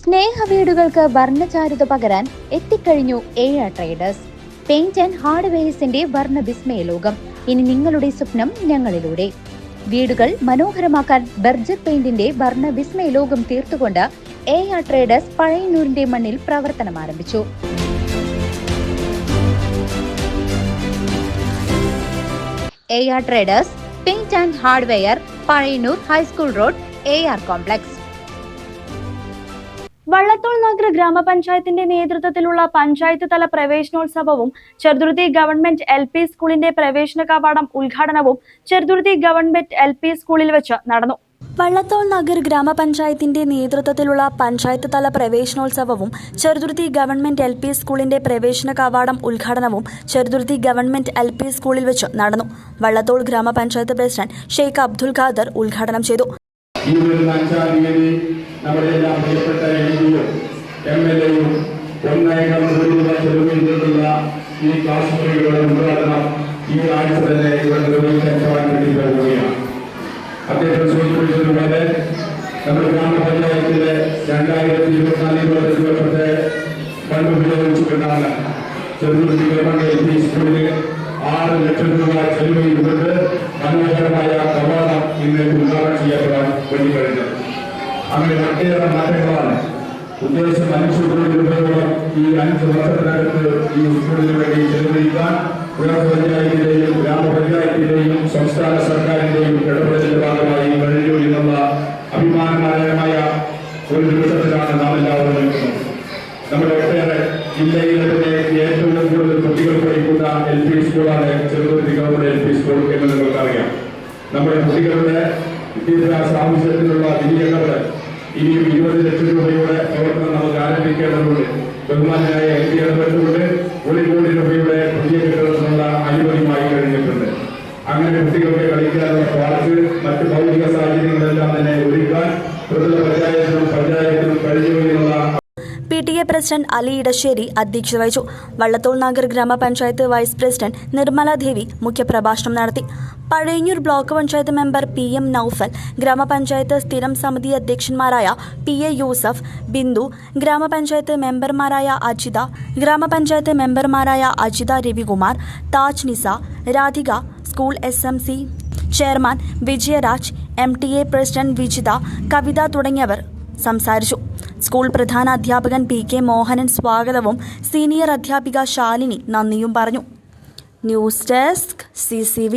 സ്നേഹവീടുകൾക്ക് വർണ്ണചാരുത പകരാൻ എത്തിക്കഴിഞ്ഞു ഏഴ ട്രേഡേഴ്സ്. പെയിന്റ് ആൻഡ് ഹാർഡ്വെയർസിന്റെ വർണ്ണ വിസ്മയ ലോകം. ഇനി നിങ്ങളുടെ സ്വപ്നം ഞങ്ങളിലൂടെ. വീടുകൾ മനോഹരമാക്കാൻ ബർജർ പെയിന്റിന്റെ വർണ്ണ വിസ്മയ ലോകം തീർത്തുകൊണ്ട് ഏഴ ട്രേഡേഴ്സ് പഴയന്നൂരിന്റെ മണ്ണിൽ പ്രവർത്തനം ആരംഭിച്ചു. ഏഴ traders paint and hardware, Pazhayannur high school road, AR complex. Vallathol Nagar ഗ്രാമപഞ്ചായത്തിന്റെ നേതൃത്വത്തിലുള്ള പഞ്ചായത്ത് തല പ്രവേശനോത്സവവും ചെറുതുരുത്തി ഗവൺമെന്റ് LP സ്കൂളിന്റെ പ്രവേശന കവാടം ഉദ്ഘാടനവും ചെറുതുരുത്തി ഗവൺമെന്റ് LP സ്കൂളിൽ വെച്ച് നടന്നു. വള്ളത്തോൾ നഗർ ഗ്രാമപഞ്ചായത്തിന്റെ നേതൃത്വത്തിലുള്ള പഞ്ചായത്ത് തല പ്രവേശനോത്സവവും ചെറുതുരുത്തി ഗവൺമെന്റ് LP സ്കൂളിന്റെ പ്രവേശന കവാടം ഉദ്ഘാടനവും ചെറുതുരുത്തി ഗവൺമെന്റ് LP സ്കൂളിൽ വെച്ച് നടന്നു. വള്ളത്തോൾ ഗ്രാമപഞ്ചായത്ത് പ്രസിഡന്റ് ഷെയ്ഖ് അബ്ദുൽ ഖാദർ ഉദ്ഘാടനം ചെയ്തു. നമ്മുടെ എല്ലാം പ്രിയപ്പെട്ട MPയും MLAയും ഒന്നേകം ചെലവിലുള്ള ഈ ക്ലാസ് മുറികളുടെ ഉദ്ഘാടനം ഈ ആഴ്ച തന്നെ ഇവിടെ നിർവഹിക്കാൻ വേണ്ടി പോവുകയാണ്. അദ്ദേഹം സൂചിപ്പിച്ചതുപോലെ നമ്മുടെ ഗ്രാമപഞ്ചായത്തിലെ 2024 വർഷത്തെ ഫണ്ട് ഉപയോഗിച്ചുകൊണ്ടാണ് ചെറുതുരുത്തി ഗവൺമെന്റ് LP സ്കൂളിന് 6 ലക്ഷം രൂപ ചെലവ് ചെയ്തുകൊണ്ട് മനോഹരമായ കവാടം ഇന്ന് ഉദ്ഘാടനം ചെയ്യപ്പെടാൻ വേണ്ടി കഴിഞ്ഞത്. അങ്ങനെ ഒട്ടേറെ മാറ്റങ്ങളാണ് ഉദ്ദേശം 5 കോടി രൂപയോളം ഈ 5 വർഷത്തിനകത്ത് ഈ സ്കൂളിന് വേണ്ടി ചെലവഴിക്കാൻ ഗ്രാമപഞ്ചായത്തിന്റെയും ഗ്രാമപഞ്ചായത്തിന്റെയും സംസ്ഥാന സർക്കാരിന്റെയും ഇടപെടലിന്റെ ഭാഗമായി കഴിഞ്ഞു എന്നുള്ള അഭിമാനകരമായ ഒരു ദിവസത്തിലാണ് നാം എല്ലാവരും നിൽക്കുന്നത്. നമ്മുടെ ഒട്ടേറെ ജില്ലയിലെ തന്നെ ഏറ്റവും കൂടുതൽ കുട്ടികൾ പഠിക്കുന്ന LP സ്കൂളാണ് ചെറുതുരുത്തി ഗവൺമെന്റ് LP സ്കൂൾ എന്ന് നിങ്ങൾക്കറിയാം. നമ്മുടെ കുട്ടികളുടെ വിദ്യാഭ്യാസ ആവശ്യത്തിനുള്ള വിനിയോഗങ്ങൾ ഇനിയും 20 ലക്ഷം രൂപയുടെ പ്രവർത്തനം നമുക്ക് ആരംഭിക്കേണ്ടതുണ്ട്. ബഹുമാനായ MP ഇടപെട്ടുകൊണ്ട് 1 കോടി രൂപയുടെ പുതിയ കെട്ടിടത്തിനുള്ള അനുമതിയുമായി കഴിഞ്ഞിട്ടുണ്ട്. അങ്ങനെ കുട്ടികൾക്ക് കളിക്കാനുള്ള പാർക്ക്, മറ്റ് ഭൗതിക സാഹചര്യങ്ങളെല്ലാം തന്നെ ഒരുക്കാൻ പഞ്ചായത്തിനും കഴിഞ്ഞു എന്നുള്ള PTA പ്രസിഡന്റ് അലി ഇടശ്ശേരി അധ്യക്ഷത വഹിച്ചു. വള്ളത്തോൾ നഗർ ഗ്രാമപഞ്ചായത്ത് വൈസ് പ്രസിഡന്റ് നിർമ്മല ദേവി മുഖ്യപ്രഭാഷണം നടത്തി. Pazhayannur block panchayat member PM Noufal, ഗ്രാമപഞ്ചായത്ത് സ്ഥിരം സമിതി അധ്യക്ഷന്മാരായ PA യൂസഫ്, ബിന്ദു, ഗ്രാമപഞ്ചായത്ത് മെമ്പർമാരായ Ajitha Ravikumar, Taj Nisa, Radhika, school SMC chairman Vijayaraj, MTA president Vijitha, Kavitha തുടങ്ങിയവർ സംസാരിച്ചു. സ്കൂൾ പ്രധാന അധ്യാപകൻ PK മോഹനൻ സ്വാഗതവും സീനിയർ അധ്യാപിക ശാലിനി നന്ദിയും പറഞ്ഞു. News desk CCV.